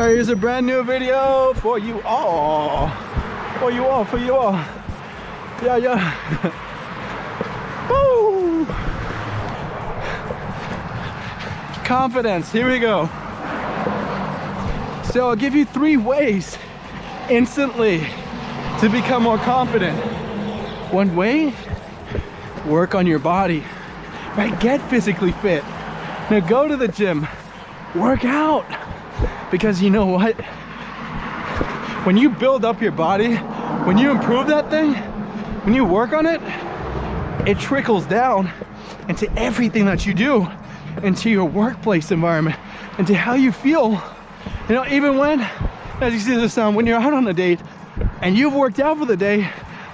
Here's a brand new video for you all. For you all. Yeah. Woo! Confidence, here we go. So I'll give you 3 ways instantly to become more confident. 1 way, work on your body, right? Get physically fit. Now go to the gym, work out. Because you know what? When you build up your body, when you improve that thing, when you work on it, it trickles down into everything that you do, into your workplace environment, into how you feel. You know, even when, as you see this sound, when you're out on a date and you've worked out for the day,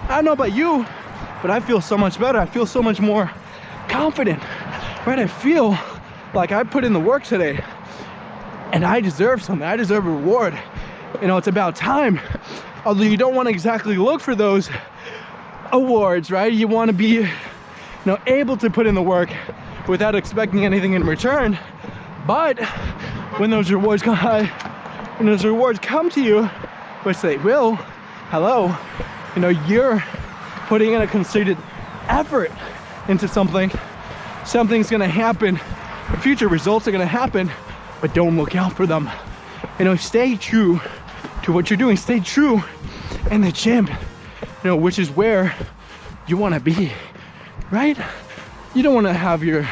I don't know about you, but I feel so much better. I feel so much more confident, right? I feel like I put in the work today and I deserve something. I deserve a reward. You know, it's about time. Although you don't want to exactly look for those awards, right? You want to be, you know, able to put in the work without expecting anything in return. But when those rewards come to you, which they will, hello, you know, you're putting in a concerted effort into something. Something's gonna happen. Future results are gonna happen, but don't look out for them. You know, stay true to what you're doing. Stay true in the gym, you know, which is where you want to be, right? You don't want to have your,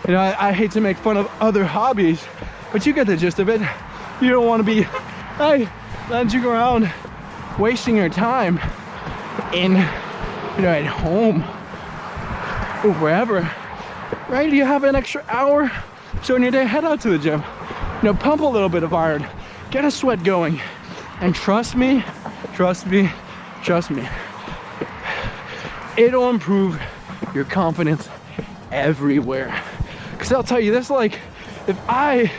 you know, I hate to make fun of other hobbies, but you get the gist of it. You don't want to be, hey, lounging around, wasting your time in, you know, at home or wherever, right? You have an extra hour during your day, head out to the gym. You know, pump a little bit of iron, get a sweat going, and trust me, it'll improve your confidence everywhere. Because I'll tell you this, like, if I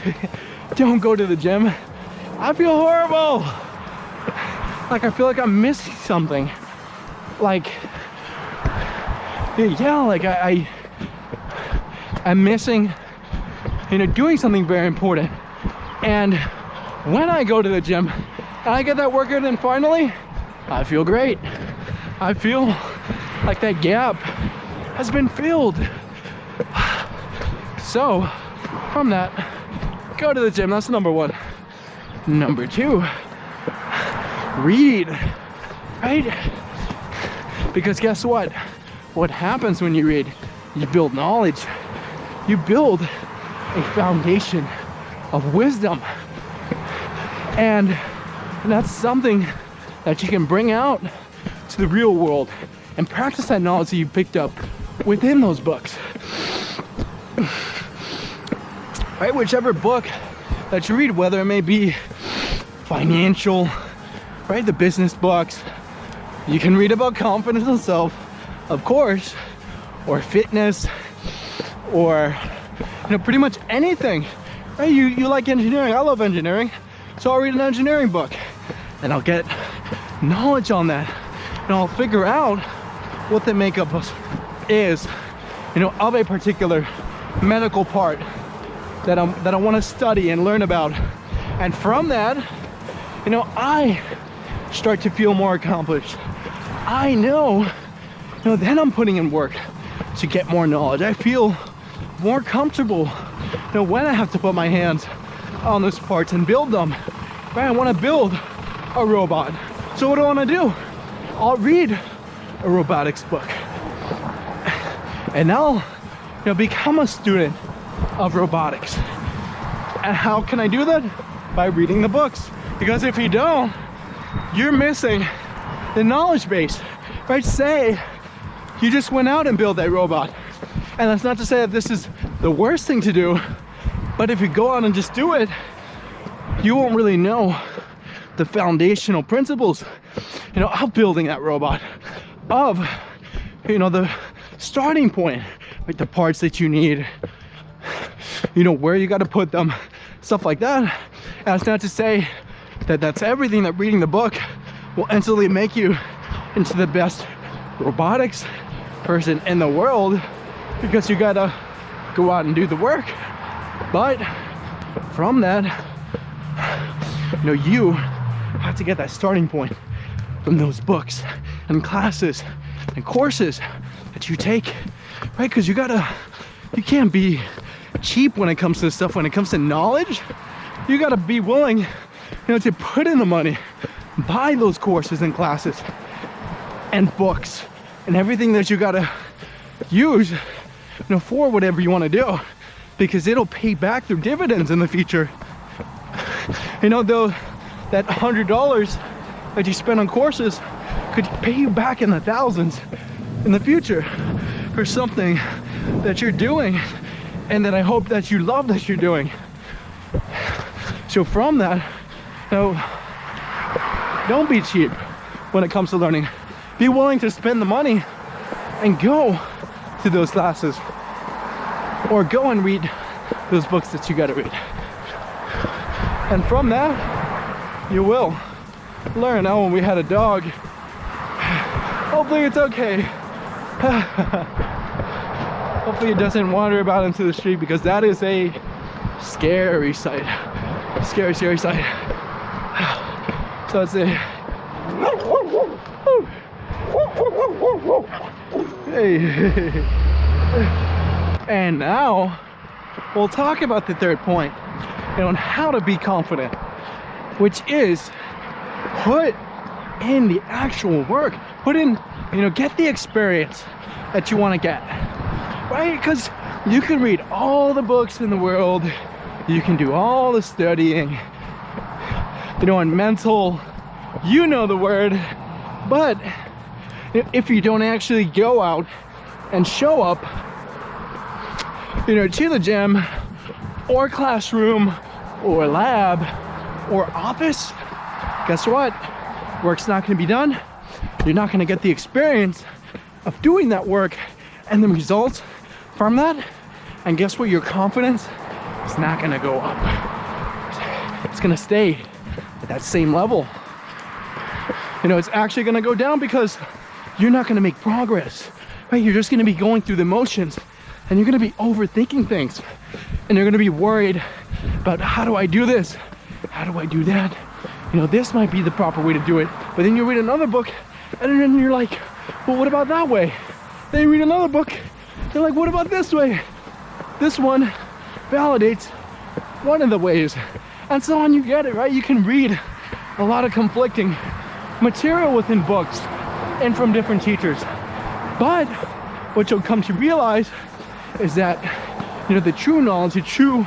don't go to the gym, I feel horrible. Like, I feel like I'm missing something. Like, yeah, like I'm missing, you know, doing something very important. And when I go to the gym and I get that workout in finally, I feel great. I feel like that gap has been filled. So from that, go to the gym. That's number 1. Number 2, read, right? Because guess what? What happens when you read? You build knowledge. You build a foundation of wisdom, and that's something that you can bring out to the real world and practice that knowledge that you picked up within those books, right? Whichever book that you read, whether it may be financial, right, the business books, you can read about confidence in self, of course, or fitness, or, you know, pretty much anything. Right? You like engineering. I love engineering, so I'll read an engineering book and I'll get knowledge on that, and I'll figure out what the makeup is, you know, of a particular medical part that I want to study and learn about. And from that, you know, I start to feel more accomplished. I know, you know, then I'm putting in work to get more knowledge. I feel more comfortable, you know, when I have to put my hands on those parts and build them. Right? I want to build a robot. So what do I want to do? I'll read a robotics book, and I'll, you know, become a student of robotics. And how can I do that? By reading the books. Because if you don't, you're missing the knowledge base. Right? Say you just went out and built that robot. And that's not to say that this is the worst thing to do, but if you go out and just do it, you won't really know the foundational principles, you know, of building that robot, of, you know, the starting point, like the parts that you need, you know, where you got to put them, stuff like that. And that's not to say that that's everything, that reading the book will instantly make you into the best robotics person in the world, because you gotta go out and do the work. But from that, You know, you have to get that starting point from those books and classes and courses that you take, right? Because you can't be cheap when it comes to this stuff. When it comes to knowledge, you gotta be willing, you know, to put in the money, buy those courses and classes and books and everything that you gotta use, you know, for whatever you want to do, because it'll pay back through dividends in the future. You know, though, that $100 that you spend on courses could pay you back in the thousands in the future for something that you're doing and that I hope that you love that you're doing. So from that, you know, don't be cheap when it comes to learning. Be willing to spend the money and go to those classes or go and read those books that you gotta read. And from that, you will learn. Now, when we had a dog, hopefully it's okay. Hopefully it doesn't wander about into the street, because that is a scary sight. Scary, scary sight. So it's a... Hey. And now we'll talk about the third point, you know, on how to be confident, which is put in the actual work. Put in, you know, get the experience that you want to get, right? Because you can read all the books in the world, you can do all the studying, you know, and mental, you know the word, but if you don't actually go out and show up, you know, to the gym or classroom or lab or office, guess what? Work's not going to be done. You're not going to get the experience of doing that work and the results from that. And guess what? Your confidence is not going to go up. It's going to stay at that same level. You know, it's actually going to go down because you're not going to make progress, right? You're just going to be going through the motions, and you're going to be overthinking things, and you're going to be worried about, how do I do this? How do I do that? You know, this might be the proper way to do it. But then you read another book, and then you're like, well, what about that way? Then you read another book, you're like, what about this way? This one validates one of the ways. And so on, you get it, right? You can read a lot of conflicting material within books and from different teachers. But what you'll come to realize is that, you know, the true knowledge, the true,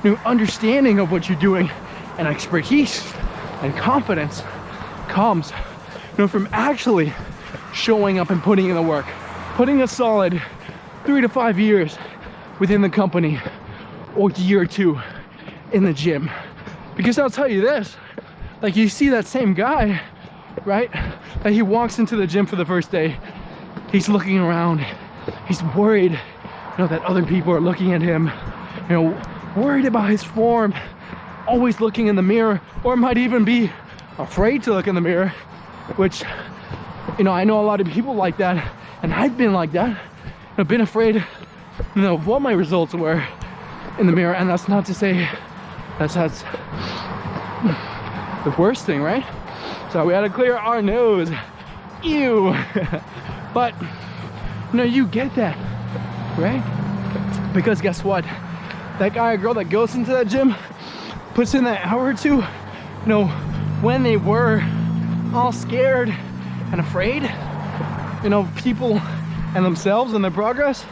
you know, understanding of what you're doing and expertise and confidence comes, you know, from actually showing up and putting in the work, putting a solid 3 to 5 years within the company, or a year or two in the gym. Because I'll tell you this, like, you see that same guy, right? That he walks into the gym for the first day, he's looking around, he's worried, you know, that other people are looking at him, you know, worried about his form, always looking in the mirror, or might even be afraid to look in the mirror, which, you know, I know a lot of people like that, and I've been like that. I've been afraid, you know, of what my results were in the mirror. And that's not to say that's the worst thing, right? So we had to clear our nose. Ew. But, you know, you get that, right? Because guess what? That guy or girl that goes into that gym, puts in that hour or two, you know, when they were all scared and afraid, you know, people and themselves and their progress,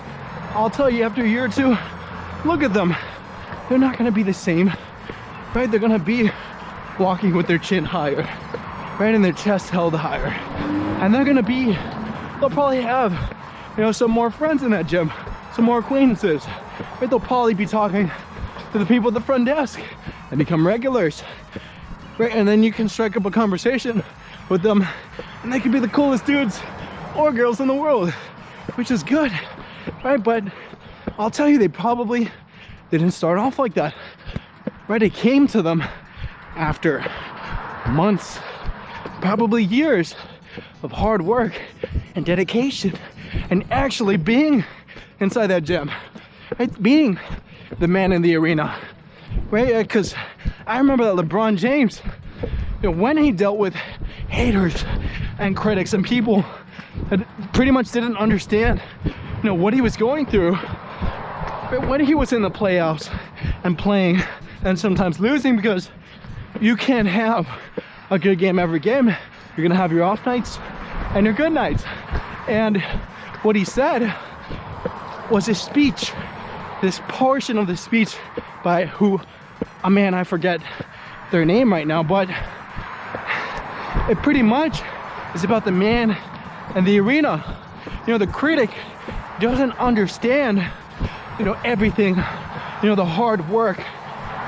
I'll tell you, after a year or two, look at them. They're not going to be the same, right? They're going to be walking with their chin higher, right? And their chest held higher. And they're going to be, they'll probably have, you know, some more friends in that gym, some more acquaintances, right? They'll probably be talking to the people at the front desk and become regulars, right? And then you can strike up a conversation with them, and they could be the coolest dudes or girls in the world, which is good, right? But I'll tell you, they probably didn't start off like that, right? It came to them after months, probably years of hard work and dedication, and actually being inside that gym, right? Being the man in the arena, right? Because I remember that LeBron James, you know, when he dealt with haters and critics and people that pretty much didn't understand, you know, what he was going through, but when he was in the playoffs and playing and sometimes losing, because you can't have a good game every game. You're gonna have your off nights and your good nights. And what he said was his speech, this portion of the speech by a man, I forget their name right now, but it pretty much is about the man and the arena. You know, the critic doesn't understand, you know, everything, you know, the hard work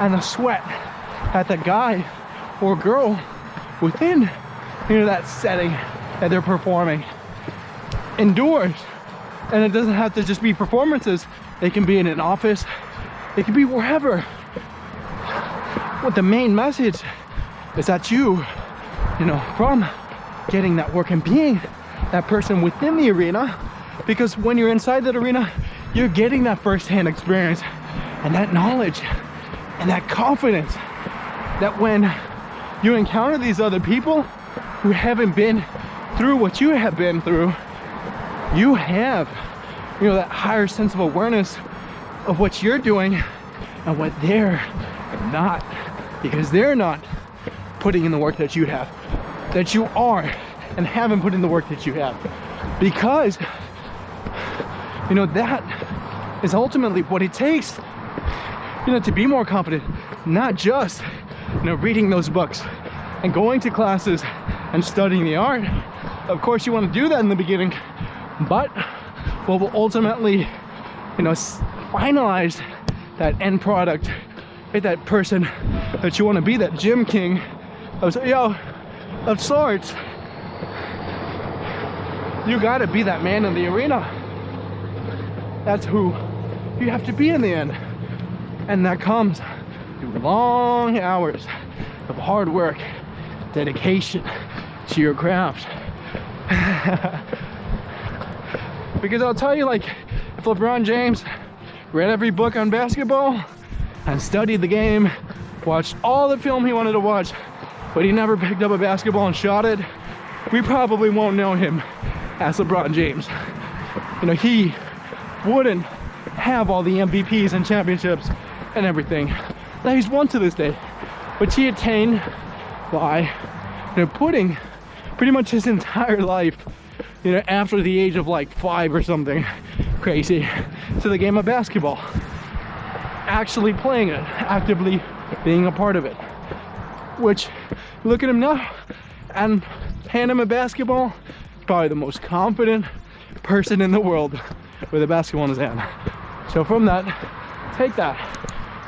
and the sweat that the guy or girl within, you know, that setting that they're performing endures. And it doesn't have to just be performances. They can be in an office, it can be wherever. What the main message is that you know, from getting that work and being that person within the arena, because when you're inside that arena, you're getting that first-hand experience and that knowledge and that confidence that when you encounter these other people who haven't been through what you have been through, you have, you know, that higher sense of awareness of what you're doing and what they're not, because they're not putting in the work that you have, that you are and haven't put in the work that you have. Because, you know, that is ultimately what it takes, you know, to be more confident. Not just, you know, reading those books and going to classes and studying the art. Of course you want to do that in the beginning, but what will ultimately, you know, finalize that end product, right? That person that you want to be, that gym king of sorts. You got to be that man in the arena. That's who you have to be in the end, and that comes through long hours of hard work, dedication to your craft. Because I'll tell you, like, if LeBron James read every book on basketball and studied the game, watched all the film he wanted to watch, but he never picked up a basketball and shot it, we probably won't know him as LeBron James. You know, he wouldn't have all the MVPs and championships and everything that he's won to this day, which he attained by, you know, putting pretty much his entire life, you know, after the age of like 5 or something crazy, to the game of basketball, actually playing it, actively being a part of it. Which, look at him now and hand him a basketball, probably the most confident person in the world with a basketball in his hand. So from that, take that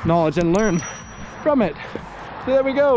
knowledge and learn from it. So there we go.